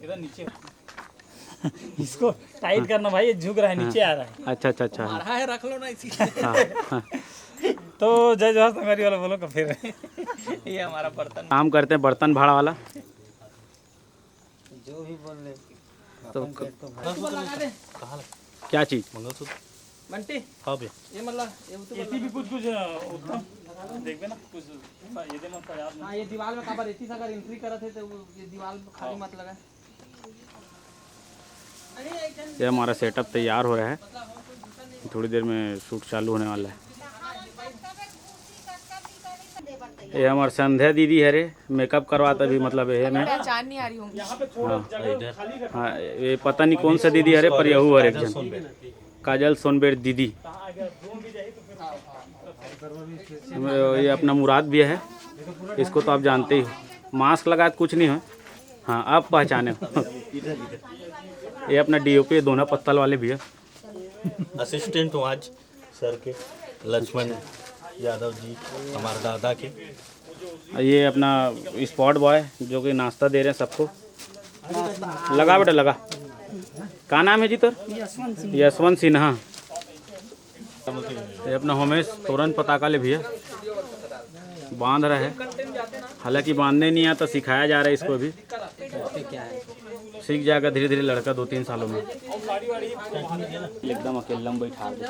इधर नीचे इसको टाइट करना भाई, ये झुक रहा है, नीचे आ रहा है। अच्छा अच्छा अच्छा मारा है, रख लो ना इसी। तो जय जवाहर संगवारी वाला बोलो का फिर ये हमारा बर्तन काम करते हैं बर्तन भाड़ा वाला। जो भी बोल ले तो लगा दे। क्या चीज? मंगलसूत्र बंटी हाँ भैया ये मतलब ये तो ऐसी भी कुछ उत्तम देखबे ना कुछ ये दे मत याद हाँ ये दीवार में काबर ऐसी अगर एंट्री करत है तो ये दीवार में खाली मत लगा। ये हमारा सेटअप तैयार हो रहा है, थोड़ी देर में शूट चालू होने वाला है। ये हमारे संध्या दीदी है रे, मेकअप करवाता भी मतलब ये में पहचान नहीं आ रही होंगी। हाँ ये पता नहीं कौन सा दीदी है रे, पर यहू है एक जन, काजल सोनबेर दीदी। ये अपना मुराद भी है, इसको तो आप जानते ही हो, मास्क लगा कुछ नहीं है। हाँ आप पहचाने हो। ये अपना डीओपी दोनों पत्तल वाले भी है। असिस्टेंट हूँ आज सर के, लक्ष्मण यादव जी हमारे दादा के। ये अपना स्पॉट बॉय जो कि नाश्ता दे रहे हैं सबको। लगा बेटा लगा। क्या नाम है जी तर? यशवंत सिन्हा। ये अपना होमेश तोरन पताका ले भी है, बांध रहा है। हालांकि बांधने नहीं आता, सिखाया जा रहा है इसको भी, सीख जाएगा धीरे धीरे लड़का 2-3 सालों में। एकदम अकेला में बैठा दे।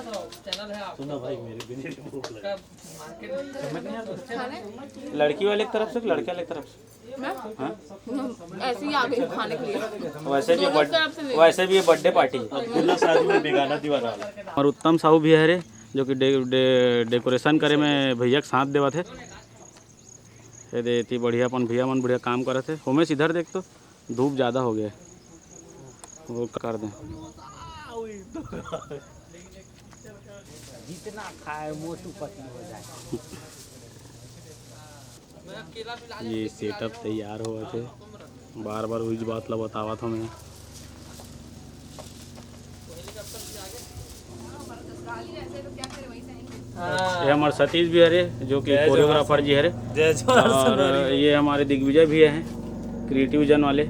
लड़की वाले की तरफ से लड़के वाले की तरफ से? हाँ? ऐसे ही आ गई खाने के लिए। वैसे भी ये बर्थडे पार्टी है। और उत्तम साहू भी है रे, जो कि डेकोरेशन करे में भैया के साथ देवा थे। ये देती बढ़िया अपन भैया मन बढ़िया काम करे थे। होमेश इधर देख तो धूप ज़्यादा हो गया, वो कर दें। जितना खाए मोटू पतली हो जाए। ये सेटअप तैयार हुआ थे, बार बार वही बात ला बतावा था मैं। ये हमारे सतीश भी है रे, जो कि कोरियोग्राफर जी है रे। और ये हमारे दिग्विजय भी हैं, क्रिएटिव जन वाले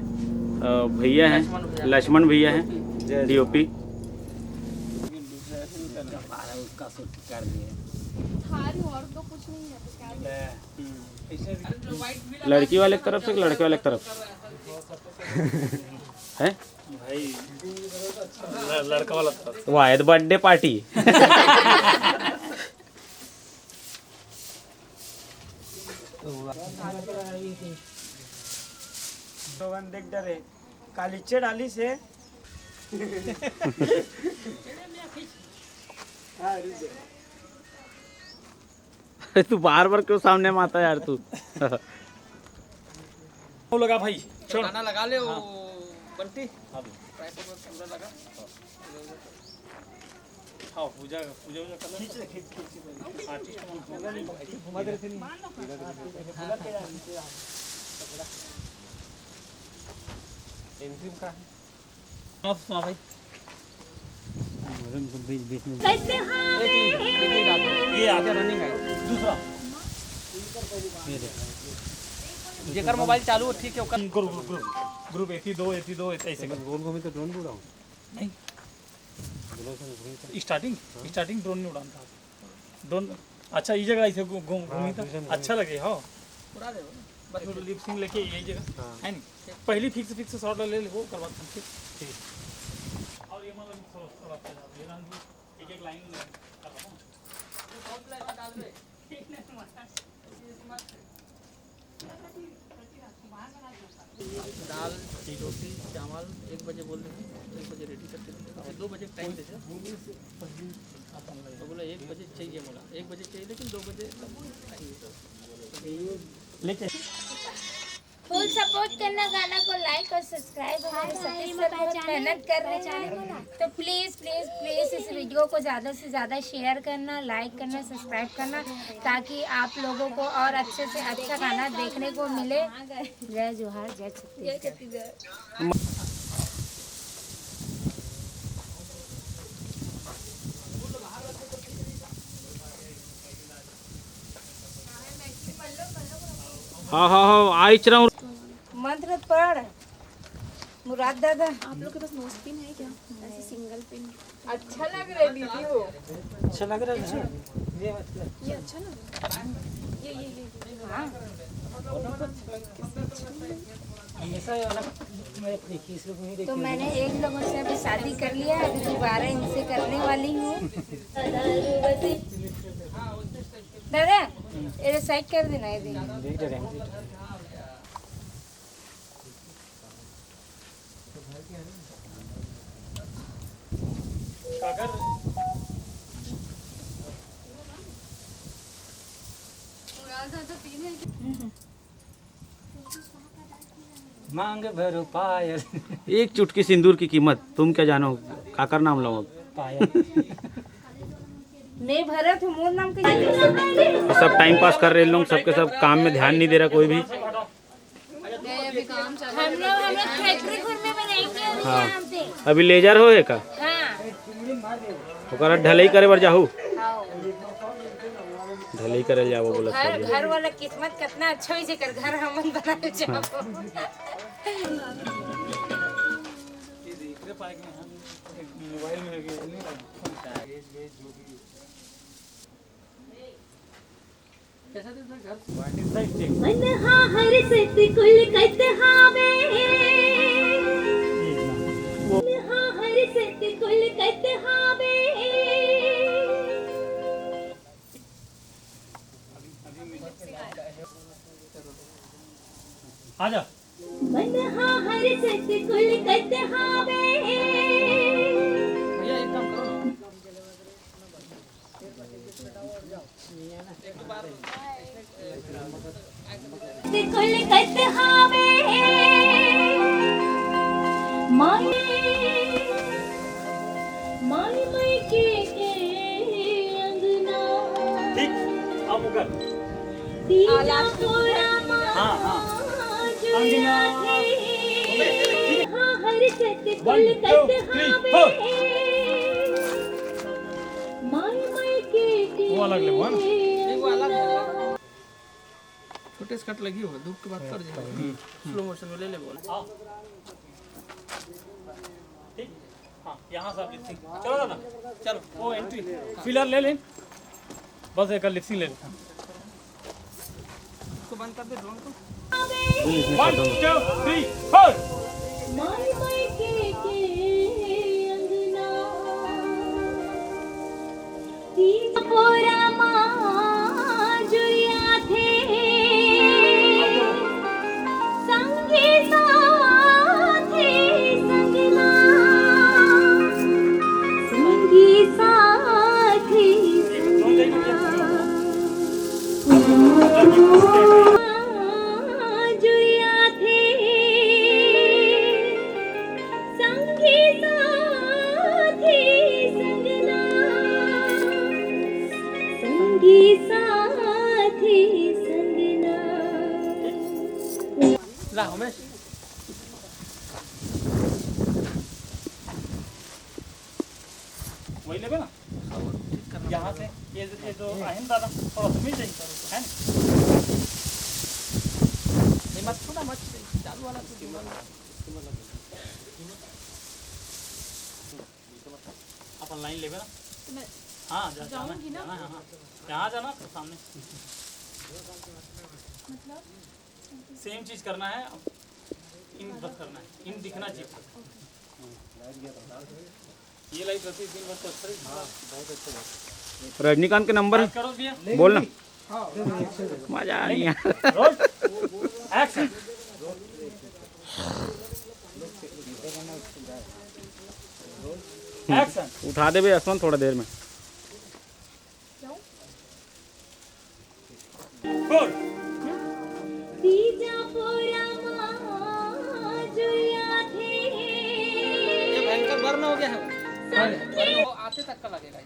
भैया हैं, लक्ष्मण भैया हैं डीओपी। लड़की वाले की तरफ से लड़के वाले की तरफ है भाई, लड़का वाला तरफ। वायद बर्थडे पार्टी। देख डरे कालीचे डाली से अरे तू बार बार क्यों सामने में आता यार तू? वो लगा भाई, गाना लगा ले वो बंटी। पूरा लगा। हाँ पूजा पूजा कर लो। आर्टिस्ट घुमा दे थे नहीं। एंट्री का सुना भाई। ये आगे रनिंग है दूसरा। जेकर मोबाइल चालू हो ठीक है। ग्रुप 82 ऐसे गोल घूमी तो ड्रोन उड़ाऊं नहीं। स्टार्टिंग ड्रोन नहीं उड़ाता ड्रोन। अच्छा ये जगह ऐसे घूमी था अच्छा लगे। हाँ उड़ा दे बस वो लिप सिंग लेके यही जगह है नहीं। पहली फिक्स शॉट ले ले वो करवा ठीक। और ये मतलब एक लाइन दाल रोटी चावल 1 बजे बोल रहे हैं, 1 बजे रेडी करके 2 बजे टाइम दे। तो बोला 1 बजे चाहिए, बोला 1 बजे चाहिए लेकिन 2 बजे लेके फुल सपोर्ट करना, गाना को लाइक और सब्सक्राइब। हमारे सतीश सर बहुत मेहनत कर रहे हैं, तो प्लीज़ प्लीज़ प्लीज़ इस वीडियो को ज़्यादा से ज़्यादा शेयर करना, लाइक करना, सब्सक्राइब करना, ताकि आप लोगों को और अच्छे से अच्छा गाना देखने को मिले। जय जोहार, जय छत्तीसगढ़। हाँ हाँ हाँ आइच रहा हूँ। मंत्र पढ़ मुराद दादा। आप लोग के पास नोज पिन है क्या? ऐसे सिंगल पिन। अच्छा लग रहा है दीदी वो। अच्छा लग रहा है ये अच्छा लग रहा है। ये हाँ ऐसा वाला मैं देखी इस लोग नहीं देखी। तो मैंने एक लोगों से अभी शादी कर लिया, अभी दोबारा इनसे करने वाली हूँ। दादा ये साइड कर देना ये देख रहे हैं। काकर मांग भरो पायल एक चुटकी सिंदूर की कीमत तुम क्या जानो, काकर नाम लो। पायल। मैं भरत हूँ, मोर नाम का। सब टाइम पास कर रहे लोग, सबके सब काम में ध्यान नहीं दे रहा कोई भी। हम लोग फैक्ट्री में बनाएंगे हाँ यहाँ पे। अभी लेजर हो है का हाँ ओकरा ढलई करे बर जाहू, ढलई करे जाओ बोला घर वाला किस्मत कितना अच्छा हो जेकर घर हमन बनाए जाओ। मोबाइल में नहीं कैसा दिख रहा है घर? मन हर सत कुल कतहावे मन हर सत कुल कतहावे आजा मन हर सत कुल कतहावे भैया एक काम करो ना, कुल कतहावे माई माई मई के अंगना ठीक अब मुकर दीना पूरा हाँ हाँ जुड़िया थे हाँ हर सत कुल 1 2 3 कतहावे 4 माई मई के वो अलग ले वो ना एक वो अलग है, छोटे से कट लगी हो, धूप के बाद कर जाएगा। स्लो मोशन में ले ले बोल। हाँ ठीक हाँ यहाँ से आप लिपसिंग चलो दादा चलो वो एंट्री फिलर ले लें बस एक लिपसिंग ले लें इसको बंद कर दे ड्रोन को। 1 2 3 4 माई मई के अंगना दीना पूरा माँ जुड़िया थे संगी साथी संगना संगी साथी जुड़िया थे संगी साथी संगना संगी साथी संगना ला उमेश वही लेबे ना यहाँ से ये जो है ना दादा थोड़ा सुमिल जाइए है ना ये मत छोड़ा मत चालू वाला तो अपन लाइन लेबे ना हाँ जाना है हाँ हाँ यहाँ जाना तो सामने सेम चीज करना है इन बस करना है इन दिखना चाहिए ये लाइट रहती है दिन भर तो अच्छा हाँ बहुत अच्छा रजनीकांत के नंबर करो भैया बोल ना, मजा नहीं है। रोल एक्शन एक्शन उठा दे बे यशवंत थोड़ा देर में। फोर दीना पूरा माँ जुड़िया थे ये भयंकर बर्न हो गया है वो आते तक का लगेगा ये।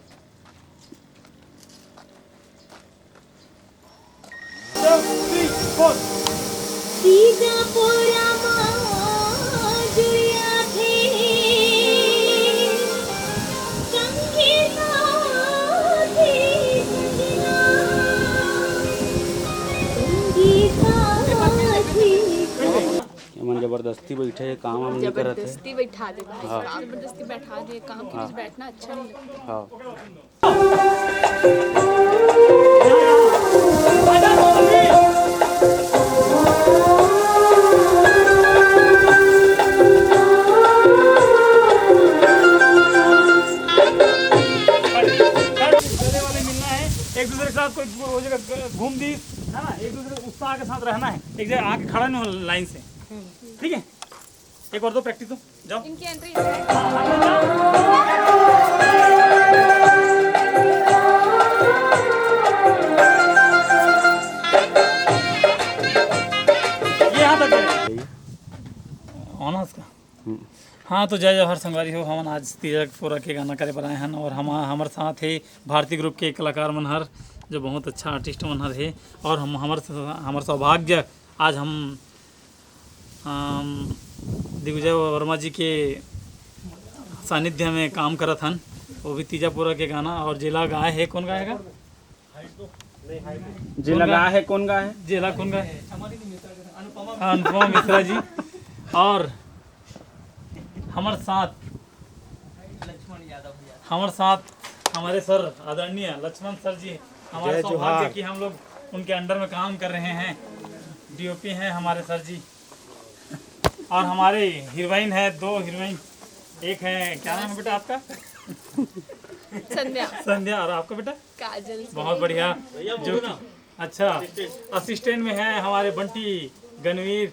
2 3 4 दीना पूरा माँ जुड़िया थे संगी साथी संगना संगी साथी जबरदस्ती बैठे हैं, काम वाम नहीं करते हैं। जबरदस्ती बैठा दे भाई, जबरदस्ती बैठा दे, काम के बीच बैठना अच्छा नहीं लगता। हाँ चलने वाले मिलना है, एक दूसरे के साथ कोई वो जगह घूम दी है ना, एक दूसरे को उत्साह के साथ रहना है, एक जगह आके खड़ा नहीं हो लाइन से, ठीक है। एक और दो प्रैक्टिस दो, जाओ। इनकी एंट्री ये यहाँ तक है ऑनर्स का। हाँ तो जय जवाहर संगवारी हो, हम आज तिलक पूरा के गाना करे पर आए हैं और हमारे साथ है भारतीय ग्रुप के कलाकार मनहर जो बहुत अच्छा आर्टिस्ट मनहर है। और हम हमार सौभाग्य आज हम दिग्विजय वर्मा जी के सानिध्य में काम करत हन, वो भी तीजापुरा के गाना। और जिला गाय है, कौन गाएगा? जिला गाय है, कौन गाय है? जिला कौन गाए? अनुपमा मिश्रा जी। और हमारे साथ हमारे सर आदरणीय लक्ष्मण सर जी, हमारे सौभाग्य कि हम लोग उनके अंडर में काम कर रहे हैं। डीओपी हैं हमारे सर जी। और हमारे हीरोइन है, दो हीरोइन, एक है, क्या नाम है बेटा आपका? संध्या। संध्या। और आपका बेटा? काजल। बहुत बढ़िया। जो अच्छा असिस्टेंट में है हमारे बंटी गणवीर,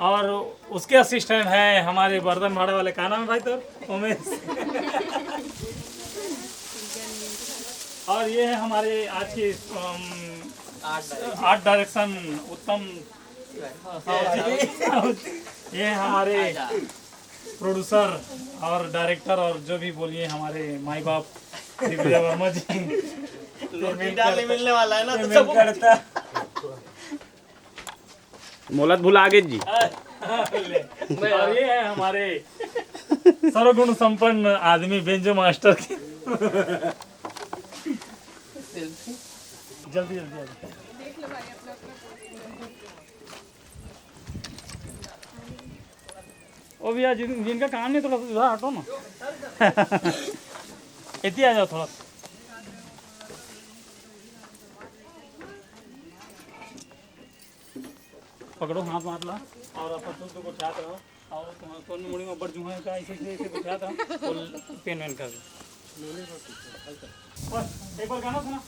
और उसके असिस्टेंट है हमारे बर्तन भाड़े वाले, का नाम है भाई तो? उमेश। और ये है हमारे आज की आर्ट डायरेक्शन उत्तम। ये है हमारे प्रोड्यूसर और डायरेक्टर और जो भी बोलिए हमारे माई बाप दिग्विजय वर्मा जी। मिलने वाला है ना तो पेमेंट करता। मोलत भुला गए जी। और ये है हमारे सर्वगुण संपन्न आदमी बेंजो मास्टर के। जल्दी जल्दी ओ भैया जिनका काम नहीं, थोड़ा सा हटो ना। इतनी आ जाओ थोड़ा। पकड़ो, हाथ मार ला और अपन तुम को उठाते रहो। और कौन मुड़ी में ऊपर जुआ का ऐसे उठाता रहो और पेन वेन कर दो। बस एक बार गाना सुना,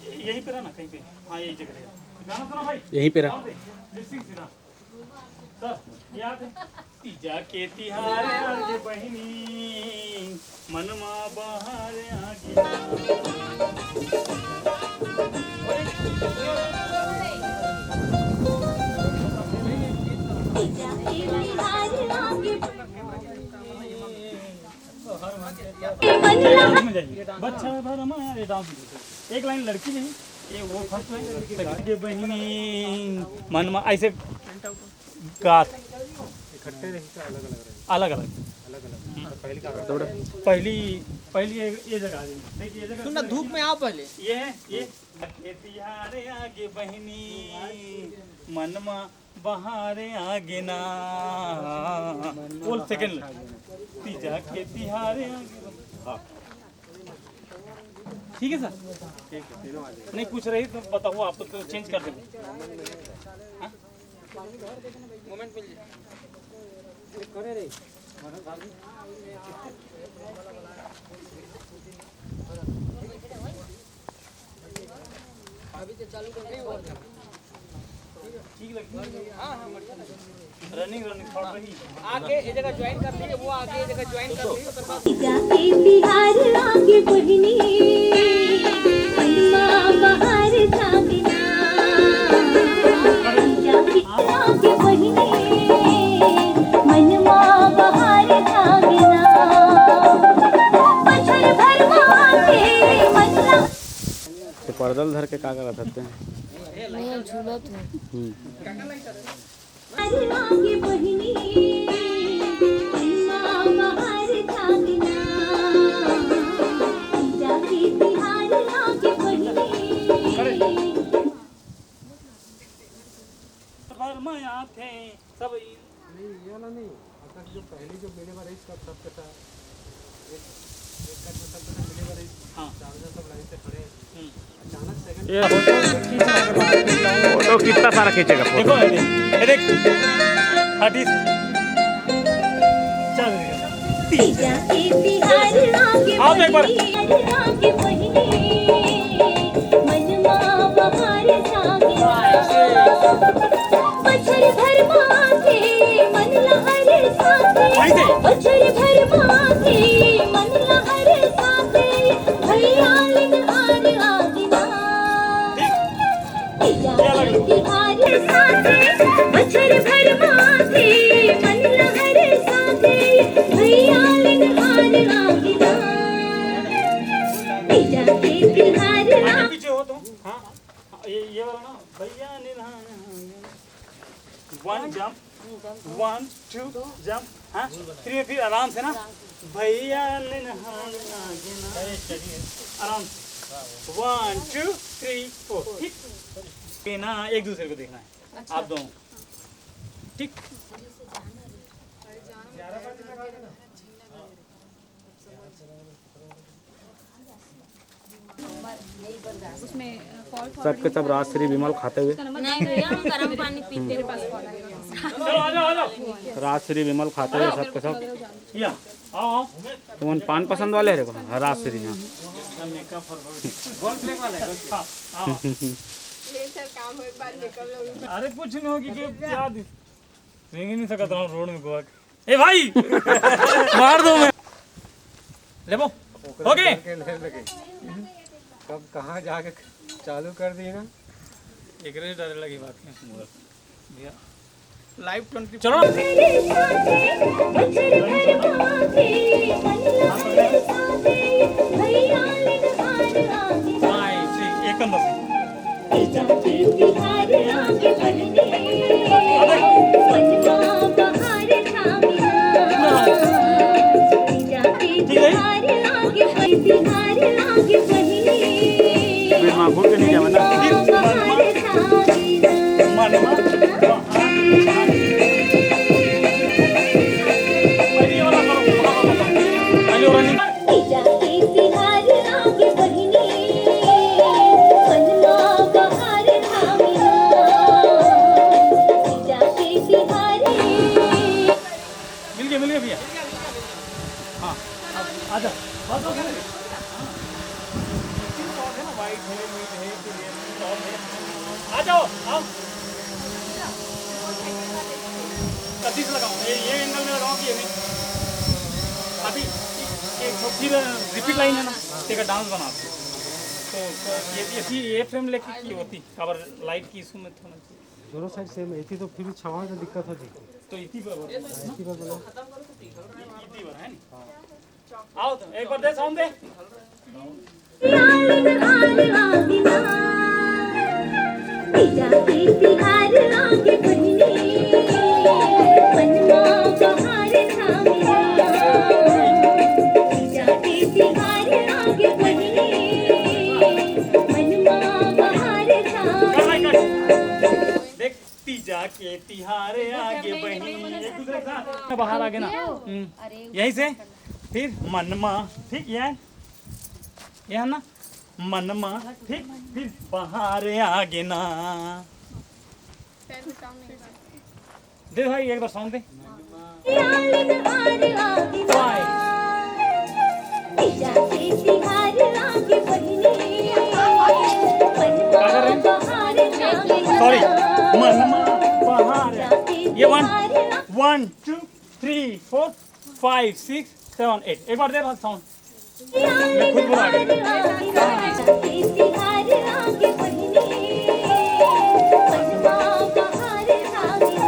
यहीं पे रहना कहीं पे। हाँ यही जगह गाना सुना भाई, यहीं पे रहा। सर याद है? तीजा के तिहार आगे बहिनी मनमा बहार आगे। बच्चा भरमा डांस। एक लाइन लड़की नहीं, ये वो फर्स्ट लाइन आगे बहिनी मनमा, ऐसे गात अलग अलग पहली ये जगह देखिए, ये जगह सुनना, धूप में आओ पहले। ये है, ये तिहारे आगे बहिनी मनमा बहारे आगे ना। बोल सेकंड तीजा के तिहारे आगे। हाँ ठीक है सर, नहीं पूछ रही तो बताओ, आप तो चेंज कर देंगे। मोमेंट मिल जाए। अभी तो चालू कर रही हो। ठीक लगी? रनिंग थोड़ा रही आगे ये जगह ज्वाइन कर ली, वो आगे ये जगह ज्वाइन कर ली। जाके बिहार आगे बहिनी मनमा बहार जागना, जाके आगे बहिनी मनमा बहार जागना, मच्छर भरमा के मनला। तो पर्दल धर के का कर सकते हैं? मैं झूलत हूँ। आगे बहिनी मनमा बहार जागना, जाके बिहार आगे बहिनी। भरमाया थे सब ये फोटो कितना सारा खींचेगा फोटो? देखो ये देख हटीस चल तीजा के तिहार आगे आओ एक बार। आगे बहिनी मनमा बहार सागे बछर भर माथे मन लहर साथे बछर भर माथे मन लहर साथे भैया लिन आर आगिना तीजा के तिहार साथे बछर भर माथे मन लहर साथे भैया लिन आर आगिना तीजा के तिहार आगे पीछे हो तुम। हाँ ये वाला ना भैया निधान वन जंप 1 2 जंप हाँ 3 फिर आराम से ना भैया निधान आराम से 1 2 3 4 ठीक ये ना एक दूसरे को देखना है आप दोनों ठीक। सबके सब राजश्री विमल खाते हुए नहीं भैया हम गर्म पानी पीते हैं। चलो आ जाओ राजश्री विमल खाते हुए सबके सब। या आओ आओ तुम पान पसंद वाले रे को राजश्री हाँ अरे कुछ नहीं होगी कि क्या रेंग नहीं सकता हूँ रोड में गोवा ए भाई मार दो मैं ले वो ओके कब कहाँ जाके चालू कर दी ना। एक रेस डाले लगी बात है भैया लाइव 20 चलो मेरे साथे बछर भर माथे मन लहर साथे भैया लिन आर आगिना हाय ठीक एकदम बस तीजा के तिहार आगे बहिनी मनमा बहार सागिना तीजा के तिहार आगे बहिनी फिर माँ घूर के नहीं जावा ना मिल गया भैया हाँ आजा आ जाओ आओ कभी से लगाऊं ये एंगल में लगाऊं कि ये नहीं अभी एक फिर रिपीट लाइन है ना तेरा डांस बना तो ये फ्रेम लेके की होती कवर लाइट की इशू में थोड़ा दोनों साइड सेम है तो फिर छावा में दिक्कत होती तो इसी पर इसी पर बोलो इसी पर है नहीं आओ तो एक बार दे साउंड दे तीजा के तिहार आगे बहिनी मनमा बहार सागिना तीजा के तिहार आगे बहिनी मनमा बहार सागिना देख तीजा के तिहार आगे बहिनी एक दूसरे के साथ बाहर आगे ना यहीं से फिर मनमा ठीक ये है ना मनमा ठीक फिर बाहर आगे ना दे भाई एक बार साउंड दे लिन आर आगिना तीजा के तिहार आगे बहिनी मनमा बहार सागिना सॉरी मनमा बाहर ये 1 2 3 4 5 6 7 8 एक बार दे भाई साउंड मैं खुद बुला के तिहार आगे बहिनी मनमा बहार सागिना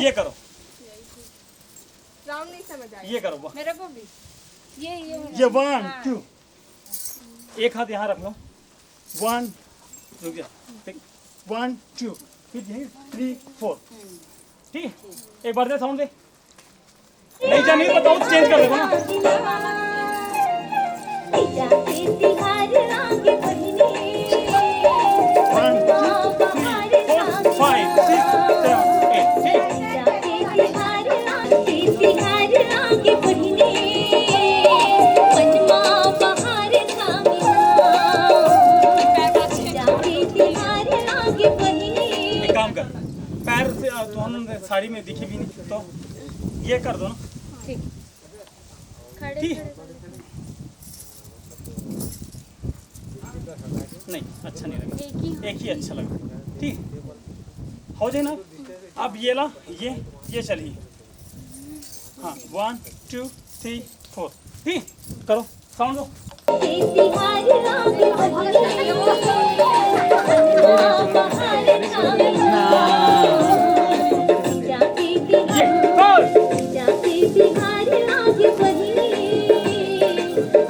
ये करो राउंड नहीं समझ आया ये करो मेरे को भी ये 1 2 एक हाथ यहाँ रख लो 1 रुक जा 1 2 फिर यही 3 4 ठीक एक बार दे साउंड दे नहीं जा नहीं बताओ तो चेंज कर देगा ना तीजा के तिहार आगे बहिनी 1 2 3 4 5 6 7 8 ठीक में दिखी भी नहीं तो ये कर दो ना। ठीक खड़े ठीक। खड़े नहीं अच्छा नहीं लगा, एक एक ही अच्छा लगा। ठीक हो जाए ना। अब ये ला, ये चलिए। हाँ 1 2 3 4 ठीक करो, साउंड दो। बिहार आगे बढ़ी जाती बिहार आगे बढ़ी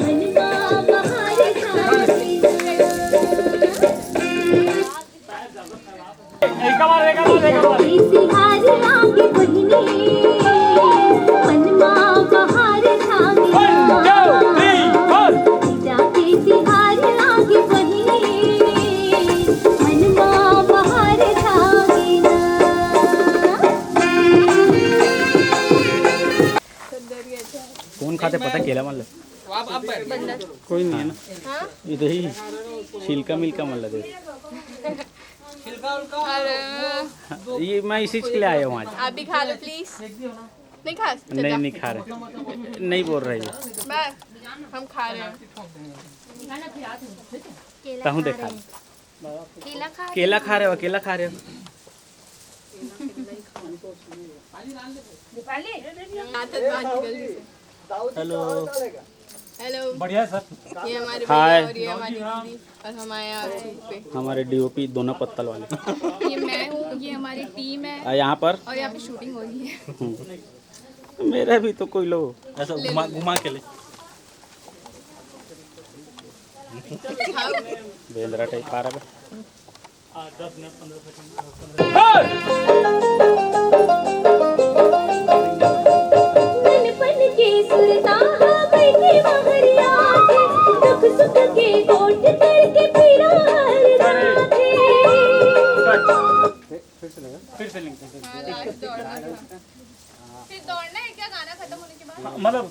मनवा बहार एक बार बिहार आगे बढ़ी मनवा बहार जाती बिहार आगे बढ़ी मनवा बहार कौन खाते पता केला मान कोई नहीं है ना। इधर ही छिलका मिलका मान दे। ये मैं इसी के लिए आया हूँ आज। आप भी खा लो प्लीज। नहीं खा नहीं खा रहे, नहीं बोल रहे ये। हम खा रहे हैं। कहूँ देखा केला खा केला खा रहे हो, अकेला खा रहे हो। हेलो हेलो बढ़िया है सर। ये हमारे हाय। भैया और ये हमारी दीदी और हम आए हैं आज शूट पे। हमारे डीओपी दोनों पत्तल वाले। ये मैं हूँ, ये हमारी टीम है यहाँ पर और यहाँ पे शूटिंग हो रही है। मेरा भी तो कोई लो। ऐसा घुमा घुमा के ले। बेंद्रा टाइप आ रहा है। 10 मिनट 15 सेकंड। पन के सुरता बैठे महरिया के दुख सुख के कोट करके फिरा हर राते फिर से लिंक। फिर दौड़ना है क्या गाना खत्म होने के बाद? मतलब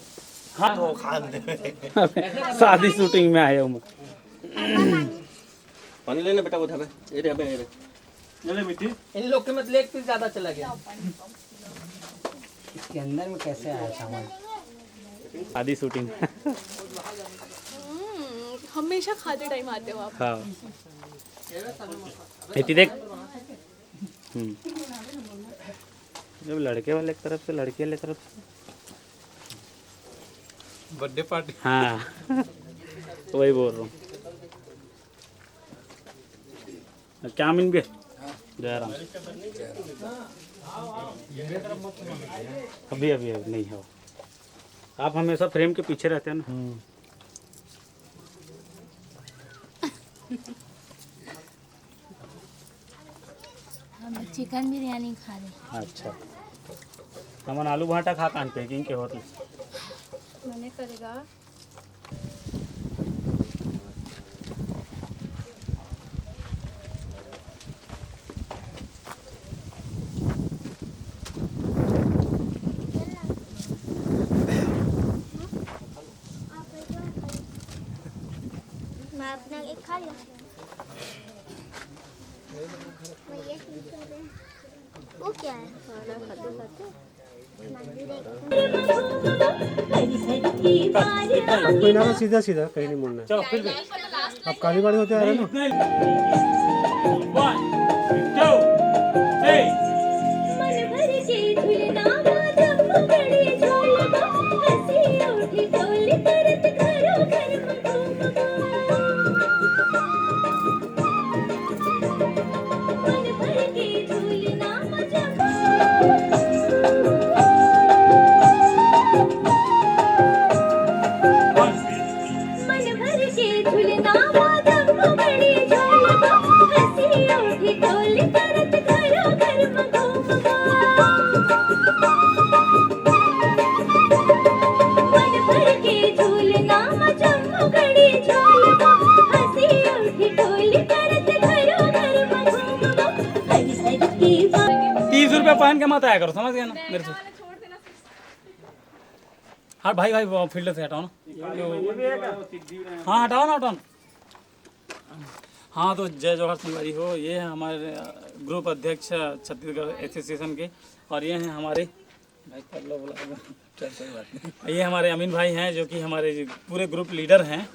हाँ वो खान दे। शादी शूटिंग में आया हूँ मैं। पानी लेना बेटा, उठा बे। ये रे बे, ये रे। चले बेटी। इन लोग के मत लेग पीस ज्यादा चला गया। इसके अंदर में कैसे आया सामान? शादी शूटिंग। हमेशा खाते टाइम आते हो आप। हाँ इतनी देख। जब लड़के वाले की तरफ से लड़की वाले तरफ से बर्थडे पार्टी। हाँ वही बोल रहा हूँ। क्या मिल गए जयराम। अभी अभी नहीं है। आप हमेशा फ्रेम के पीछे रहते हैं ना। हम चिकन बिरयानी खा रहे। अच्छा हमन आलू भाटा खा कान पैकिंग के होटल। मैंने करेगा। मैं अपना एक खा लिया। वो क्या है? कोई ना, सीधा सीधा कहीं नहीं मुड़ना है। चलो फिर भी आप काली बाड़ी होते आ रहे हो ना। 1 2 3। मन भर के झूलना जब बड़े झोलना हंसी उठी टोल करत घरों घर मन भर के झूलना जब मन भर के झूलना जब बड़े झोलना हंसी उठी टोल करत घरों घर मन भर के झूलना जब घड़ी झोलना हंसी उठी टोल करत घरों घर हरी हरी की 30 रुपये पहन के मत आया करो, समझ गए ना मेरे से। हाँ भाई भाई वो फील्ड से हटाओ ना। हाँ हटाओ ना, हटाओ ना। हाँ तो जय जवाहर संगवारी हो। ये है हमारे ग्रुप अध्यक्ष छत्तीसगढ़ एसोसिएशन के और ये हैं हमारे भाई कर लो बोला ये हमारे अमीन भाई हैं जो कि हमारे पूरे ग्रुप लीडर हैं।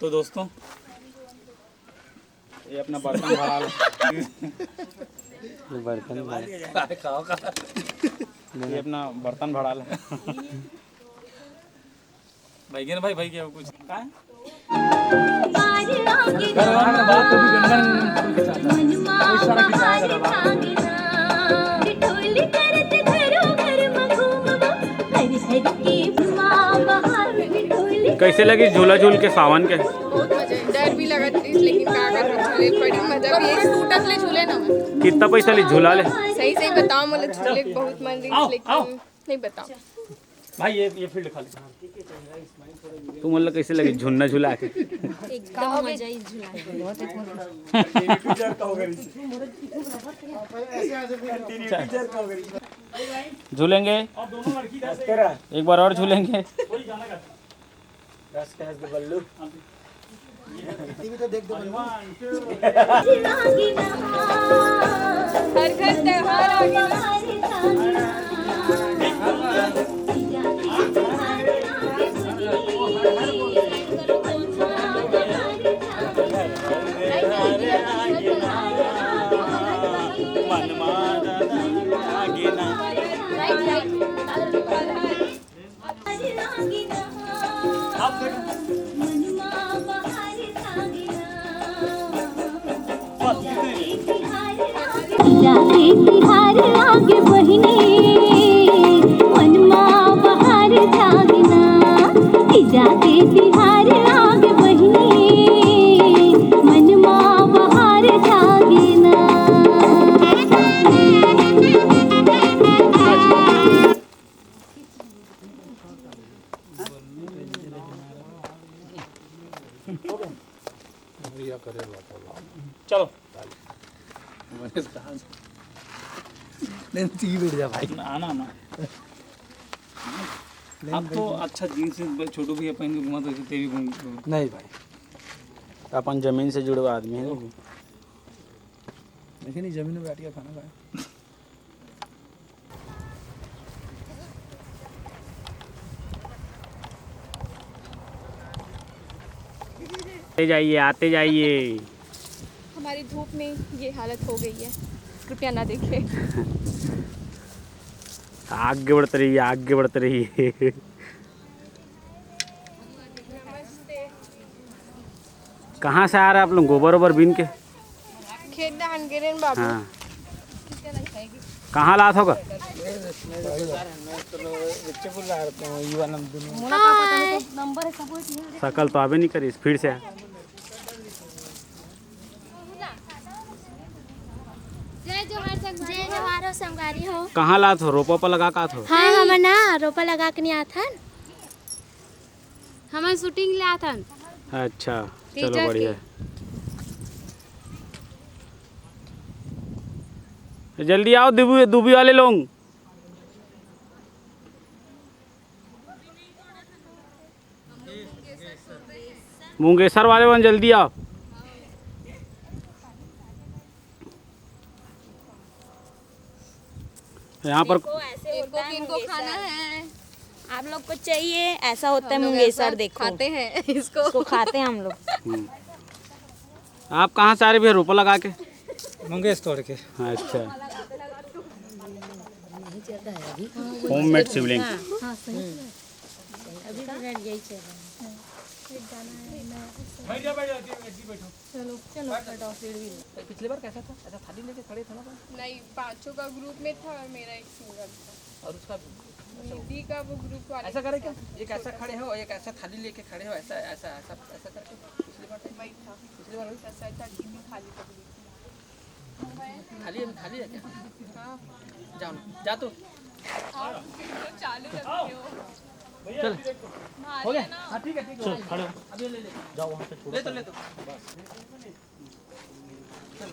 तो दोस्तों ये अपना बर्तन भरा लो। ये अपना बर्तन भरा लो। भाई गिन भाई क्या कुछ का है? कैसे लगी झूला झूल के सावन के? बहुत मजा डर भी लगा थी लेकिन का झूले बड़ी मजा भी है टूटत ले झूले ना कितना पैसा ली झूला ले? सही सही बताओ मुझे झूले बहुत मन रही लेकिन नहीं बताओ भाई ये फील्ड खाली तू मतलब कैसे लगी झूलना झूला के? एकदम मजा ही झूला झूलेंगे एक बार और झूलेंगे। हर घर त्योहार आ गया जाते तिहार आगे बहिने मनमा बहार जागना जाते तिहार आगे बहिने मनमा बहार जागना। चलो आना ना अब तो अच्छा जीन्स छोटू भैया पहन के घुमा तो तेरी घूम नहीं भाई अपन जमीन से जुड़े हुए आदमी है। लेकिन जमीन में बैठ के खाना खाए। आते जाइए। हमारी धूप में ये हालत हो गई है कृपया ना देखें। आगे बढ़ते रहिए आगे बढ़ते रहिए। कहाँ से आ रहे हैं आप लोग? गोबर ओबर बीन के खेत धान गिरेन बाबू। हाँ कहाँ लात होगा? शकल तो आवे नहीं करी फिर से। जय जवाहर संगारी हो। कहाँ लात हो? रोपा पर लगा का हो? हाँ हम ना रोपा लगा के नहीं आता हम शूटिंग ले आता। अच्छा चलो बढ़िया। जल्दी आओ दुबी वाले लोग। मुंगेसर वाले बन जल्दी आओ। यहाँ पर इनको खाना है आप लोग को चाहिए ऐसा होता है मुंगेसर देखो खाते हैं इसको खाते हैं हम लोग। आप कहाँ से आ रहे भैया रोपा लगा के? मंगेश तोड़ के। अच्छा होममेड शिवलिंग। पिछली बार कैसा था? ऐसा थाली लेके खड़े था ना? नहीं 5 का ग्रुप में था और मेरा एक सिंगल था। और उसका दीदी का वो ग्रुप वाले ऐसा करे क्या? एक ऐसा खड़े हो एक ऐसा थाली लेके खड़े हो ऐसा ऐसा ऐसा ऐसा करके पिछली बार वही था। पिछली बार ऐसा था दीदी खाली पकड़ी थाली है क्या? हाँ जाओ ना जा तो चालू रखे हो। चल हो गया। हाँ ठीक है अभी ले जाओ वहाँ पे ले तो चल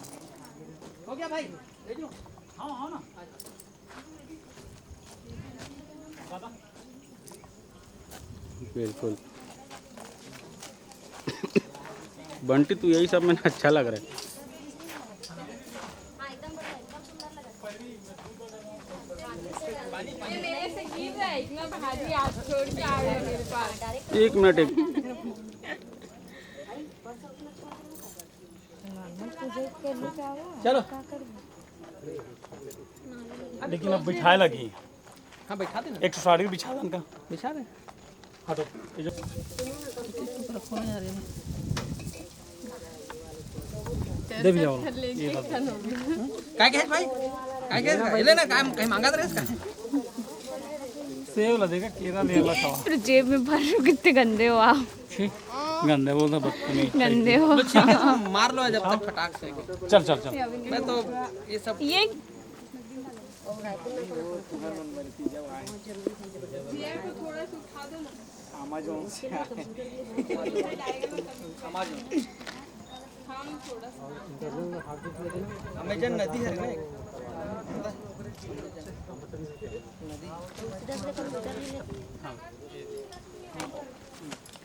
हो गया भाई ले लो। हाँ ना बिल्कुल। बंटी तू यही सब में अच्छा लग रहा है। ऐसे गिर रहा है इतना भारी आप छोड़ के आ गए मेरे पास। एक मिनट एक चलो लेकिन अब बिठाए लगी हाँ बैठा देना 160 बिछा दन का। बिछा दे हाँ तो ये जो दे भी जाओ ये बात काय कहे भाई काय कहे ले ना काय कहीं मांगा तो इसका सेव ला देगा केरा ले ला खावा। तो जेब में भर रहे हो, कितने गंदे हो आप। छी गंदे बोलता बदतमीज। गंदे हो। तो ठीक है तुम मार लो जब तक फटाक से चल चल चल मैं तो ये सब ये अमेज़न से अमेजन नदी है ना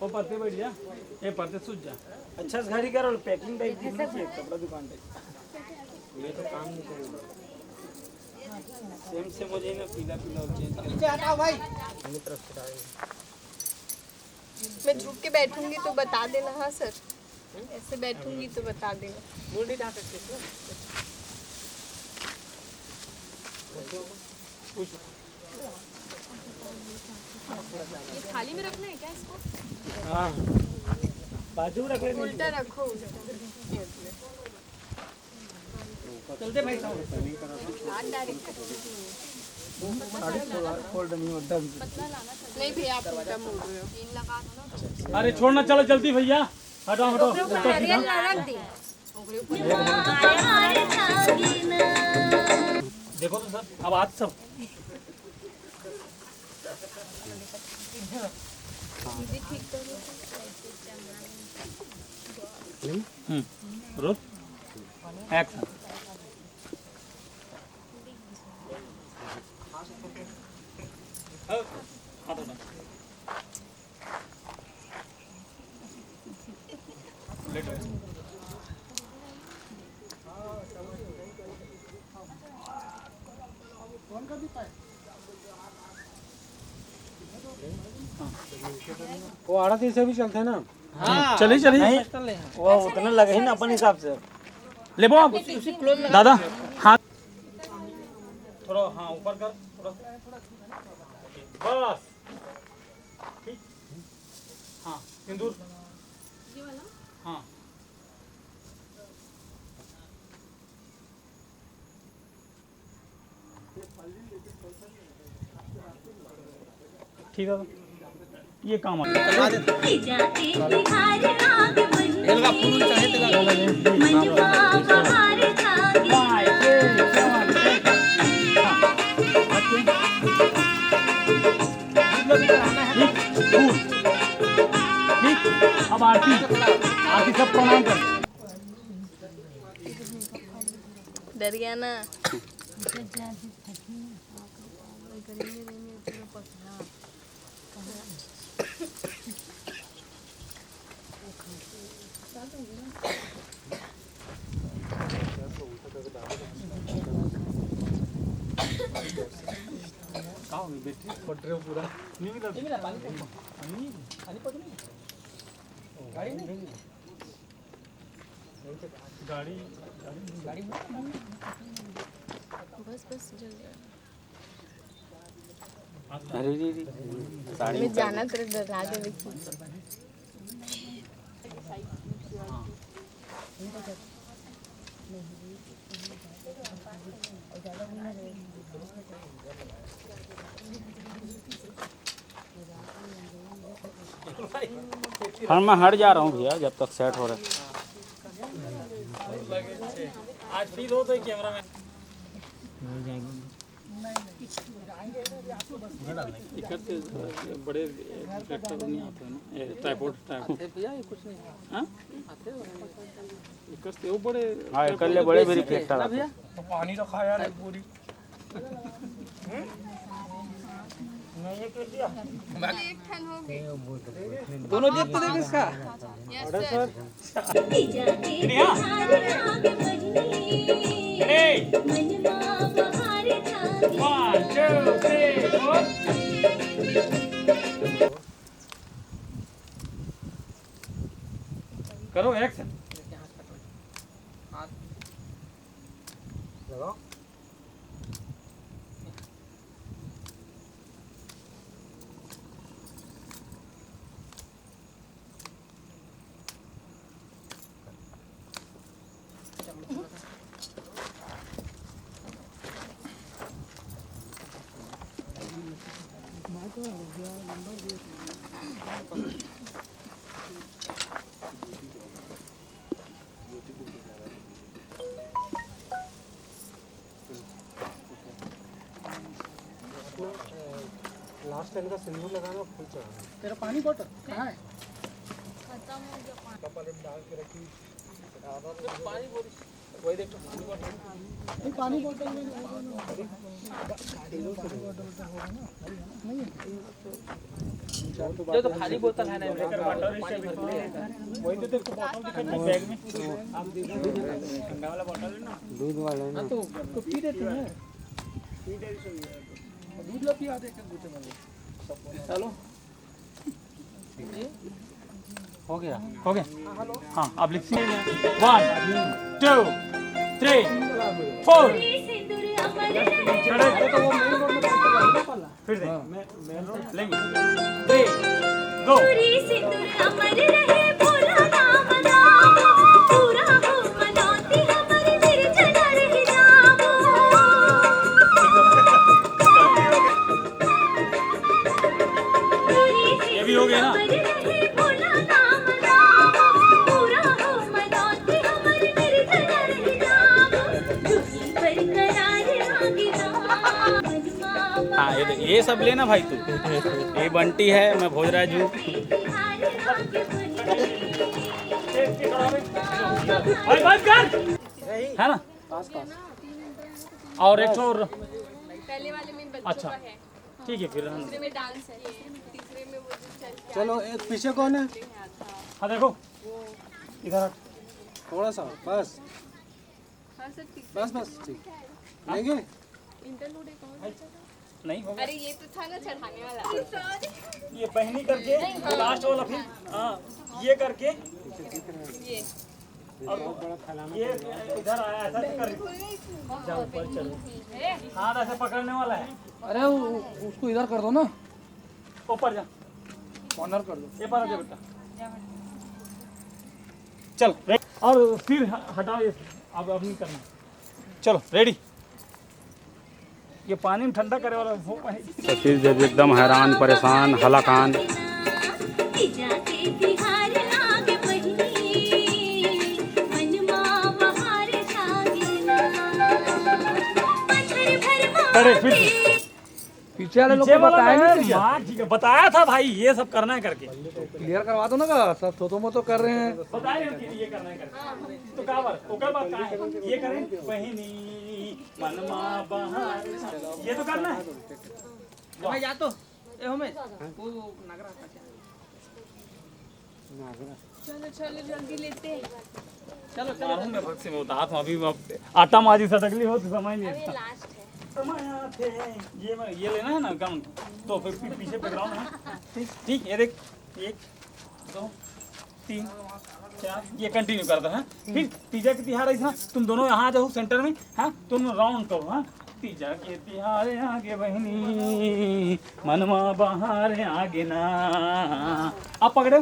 वो परते बैठ जा ये परते सूझ जा। अच्छा से घड़ी करो पैकिंग टाइप दिख रही है कपड़ा दुकान टाइप। ये तो काम नहीं करेगा सेम से मुझे ना पीला पीला और चेंज कर। नीचे हटाओ भाई मैं झुक के बैठूंगी तो बता देना। हाँ सर ऐसे बैठूंगी तो बता देना। मुंडी ढाक के ये थाली में रखना है क्या इसको? हाँ बाजू में रख ले। उल्टा रखो। चलते भाई साहब नहीं भैया आप उल्टा मोड़ रहे हो। अरे छोड़ना चलो जल्दी भैया हटाओ हटाओ। नारियल ना रख दे। देखो तो सर अब आज सब रोल एक्शन। वो आड़ा से भी चलते हैं ना। हाँ चलिए चलिए नहीं वो उतना लगे ही ना अपन हिसाब से। ले बो आप दादा हाथ थोड़ा हाँ ऊपर कर थोड़ा बस ठीक हाँ सिंदूर हाँ ठीक है ये काम आता है। एलगा फूल चाहे तेरा अब आरती आरती सब प्रणाम कर। डर गया ना। पट रहे हो पूरा नहीं मिला पानी गाड़ी बस जल गया। अरे रे रे साड़ी मैं जाना तेरे डरा के देखी। हाँ मैं हट जा रहा हूँ भैया जब तक सेट हो रहा है। आज फील हो तो कैमरा में बड़े नहीं आते हैं ना ट्राइपॉड भैया ये कुछ नहीं हाँ वो बड़े हाँ इकल्ले बड़े भी रिफ्लेक्टर आते हैं। पानी रखा यार पूरी। नहीं ये कैसे एक ठन हो गई। दोनों जेब तो देख इसका order sir. One, two, three, four. करो एक्शन। लगाओ। लास्ट टाइम का सिंदूर लगाना, फूल चढ़ाना। तेरा पानी बॉटल कहाँ है? खत्म हो गया पानी। कपड़े में डाल के रखी। पानी बोतल वही देखो, पानी बोतल में जो तो खाली बोतल है ना, वही तो देखो बॉटल दिखाई बैग में। ठंडा वाला बॉटल है ना, दूध वाला है ना, तो पी देते हैं। दूध लो पिया दे बोतल में। चलो हो गया। हो गया। हाँ आप लिखिए 1 2 3 4 फिर से मेन रोड लेंगे 3 2 सिंदूर अमर रहे भोला नाम नाम, पूरा हो मनौती हमारी निर्जना रहे नाम। ये भी हो गया ना। भोला नाम नाम, पूरा हो मनौती हमारी निर्जना रहे नाम। झुकी बरकरार आगे नाम। हाँ ये सब लेना भाई तू। ये बंटी है, मैं भोजराज हूँ। भाई बंद कर है ना। और एक और पहले वाले में बच्चों अच्छा का है, ठीक है फिर हम दूसरे में डांस है, तीसरे में वो जो चल के चलो एक पीछे कौन है? हाँ देखो इधर थोड़ा सा बस हाँ सर ठीक बस बस ठीक लेंगे। इंटरलूड है कौन सा? नहीं होगा। अरे ये तो था ना चढ़ाने वाला। ये पहनी करके लास्ट वाला फिर हाँ ये करके ये और ये इधर आया ऐसा कर जाओ ऊपर चलो। हाथ ऐसे पकड़ने वाला है, अरे उसको इधर कर दो ना, ऊपर जा कॉर्नर कर दो। ये पर आ जा बेटा। चल और फिर हटाओ ये अब नहीं करना। चलो रेडी। ये पानी में ठंडा करे वाला वो पानी सतीश जब एकदम हैरान परेशान हलाकान। जाके बिहार लाग बहिनी, मनमा बहार जागे ना। पत्थर भर अरे फिर पीछे वाले लोग पीछे को वाला बताया नहीं नहीं क्या? हाँ ठीक है बताया था भाई ये सब करना है करके क्लियर करवा दो ना का, सब थोतो मोतो कर रहे हैं। बताया कि ये करना है करके तो का बात ओकर बात का है ये करें बहिनी मनमा बहार ये तो करना है। मैं जा तो ए होमे वो नागरा का क्या? चलो चलो जल्दी लेते हैं। चलो मारूं मैं भक्ति में उतार हूं अभी आटा माजी सटकली हो तो समझ नहीं आता। लास्ट है। समय थे ये लेना है ना गाउन तो फिर पीछे बैकग्राउंड है ठीक ये देख 1 2 3 4 ये कंटिन्यू करता है। फिर तीजा के तिहार ऐसा तुम दोनों यहाँ जाओ सेंटर में हाँ तुम राउंड करो हाँ तीजा के तिहार आगे बहनी मनमा बहार आगे ना आप पकड़ो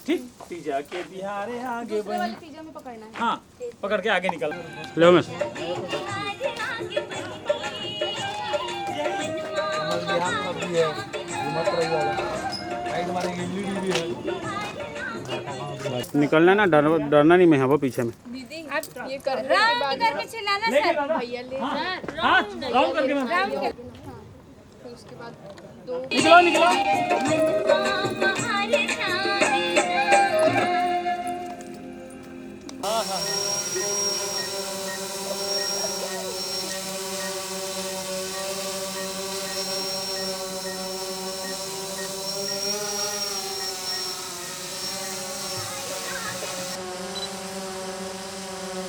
ठीक तीजा के तिहार आगे बहनी तीजा में पकड़ना है। हाँ पकड़ के आगे निकल ले उमेश। निकलना ना डरना नहीं मैं है वो पीछे में। दीदी ये करने के राउंड बाद करके चलाना लेके सर। दादा भैया ले हाँ राउंड करके मैं फिर उसके बाद 2 निकलो निकलो बहार जागे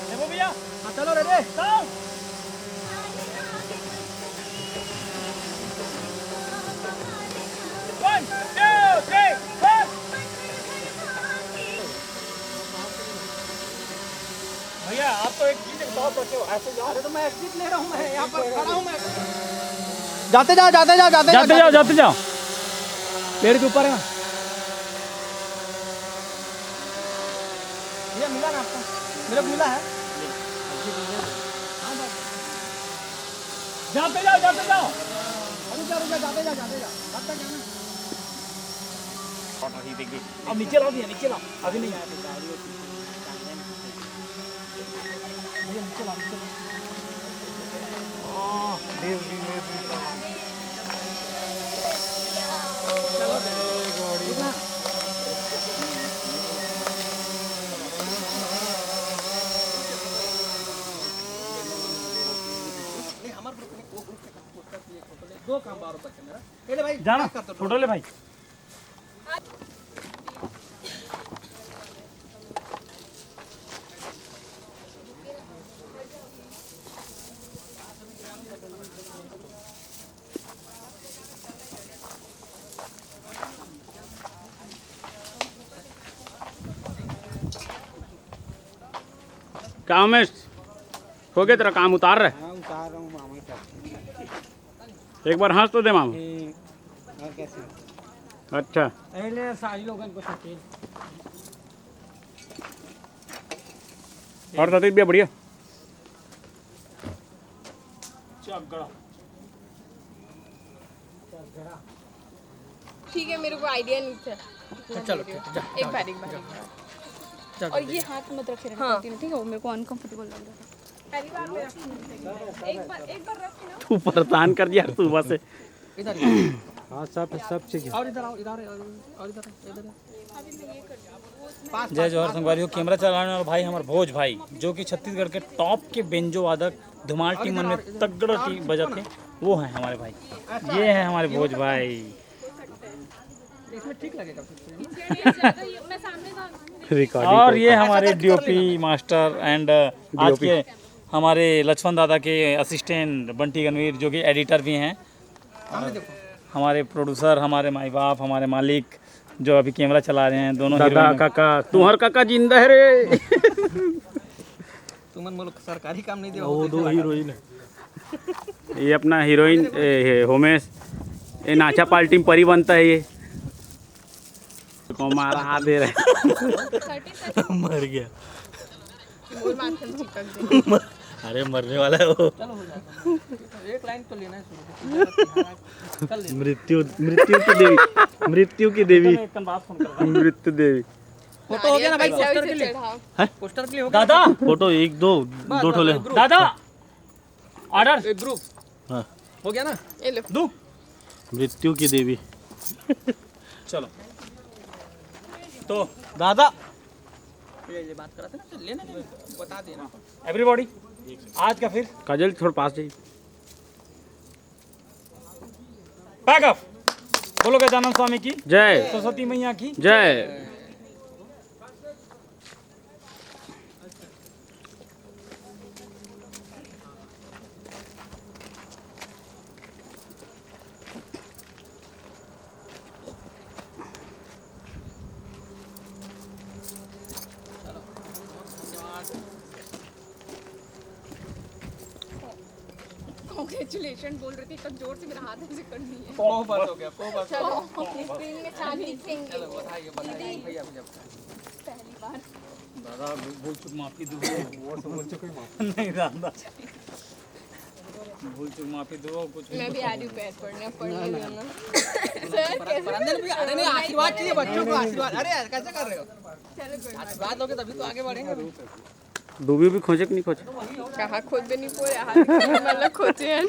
देखो भैया चलो रेडी। चलो One, two, three, four. अरे तो मैं एग्जिट ले रहा हूँ, मैं यहाँ पर खड़ा हूँ मैं। जाते जाओ जाते जाओ जाते जाते जाओ जाते जाओ। पेड़ के ऊपर है। ये मिला ना आपको? मेरा मिला है। जाते जाओ जाते जाओ। रुक जा जाते जा कब तक जाना? अब नीचे लाओ भैया, नीचे लाओ, अभी नहीं आया। नीचे ला नीचे ला। दो काम बार तक है मेरा। ले भाई जाना फोटो ले भाई। क्या उमेश हो गया तेरा काम, उतार रहे? हाँ उतार रहा हूँ मामा का। एक बार हंस तो दे मामा। और कैसे? अच्छा पहले सारी लोगों को सकेल। और तबीयत भी बढ़िया? ठीक है, मेरे को आइडिया नहीं था। चलो ठीक है, जा। एक बार और ये हाथ मत रखे रखना। हाँ। ठीक है, वो मेरे को अनकंफर्टेबल लग रहा था। पहली बार मैं एक बार रख ना। तू परेशान कर दिया सुबह से। इधर हाँ सब ठीक है। और इधर आओ, इधर और इधर जय जवाहर संगवारी हो। कैमरा चलाने वाला भाई हमारे भोज भाई, जो कि छत्तीसगढ़ के टॉप के बेंजो वादक धुमाल टीमन में तगड़ा टीम बजाते, वो हैं हमारे भाई। ये हैं हमारे भोज भाई। इसमें ठीक लगेगा। और ये हमारे डीओपी मास्टर एंड आज के हमारे लक्ष्मण दादा के असिस्टेंट बंटी गणवीर, जो कि एडिटर भी हैं। हमारे प्रोड्यूसर, हमारे माई बाप, हमारे मालिक जो अभी कैमरा चला रहे हैं, दोनों दादा काका, तुम्हार काका जिंदा है रे। तुमन मुल्क सरकारी काम नहीं दे। वो दो हीरोइन है। ये अपना हीरोइन होमेश, ये नाचा पार्टी में परी बनता है। ये को मारा हाथ दे रहा है। मर गया। और माथे में चिपक गई। अरे मरने वाला है वो। चलो हो जाएगा। एक लाइन तो लेना है शुरू। चल ले। मृत्यु की देवी, मृत्यु की देवी, मृत्यु देवी। फोटो हो गया ना भाई? पोस्टर के लिए, चढ़ाओ। पोस्टर के लिए हो गया। दादा फोटो एक दो ठोले। दादा ऑर्डर एक ग्रुप हाँ। हो गया ना? ये लो। दो। मृत्यु की देवी। चलो तो दादा ये बात करा था ना, तो लेना नहीं, बता देना। एवरीबॉडी आज का फिर काजल थोड़ा पास जाइए। Pack up. बोलो गजानन स्वामी की जय, सरस्वती मैया की जय। कांग्रेचुलेशन बोल रही थी, तब जोर से मेरा हाथ ऐसे करनी है। बहुत बस हो गया, बहुत बस। चलो लिखेंगे, साथ लिखेंगे। चलो बताइए बताइए भैया भैया। पहली बार दादा भूल चुक माफी दो। नहीं दादा भूल चुक माफी दो। कुछ मैं भी आ रही हूँ पैर पढ़ने देना। सर कैसे? अरे नहीं, आशीर्वाद चाहिए बच्चों को, आशीर्वाद। अरे यार कैसे कर रहे हो? चलो कोई बात आशीर्वाद लोगे तभी तो आगे बढ़ेंगे। डूबी भी खोजे कि नहीं खोजे? नहीं। कहाँ खोद भी नहीं पोरे हाथ मतलब खोचे हैं।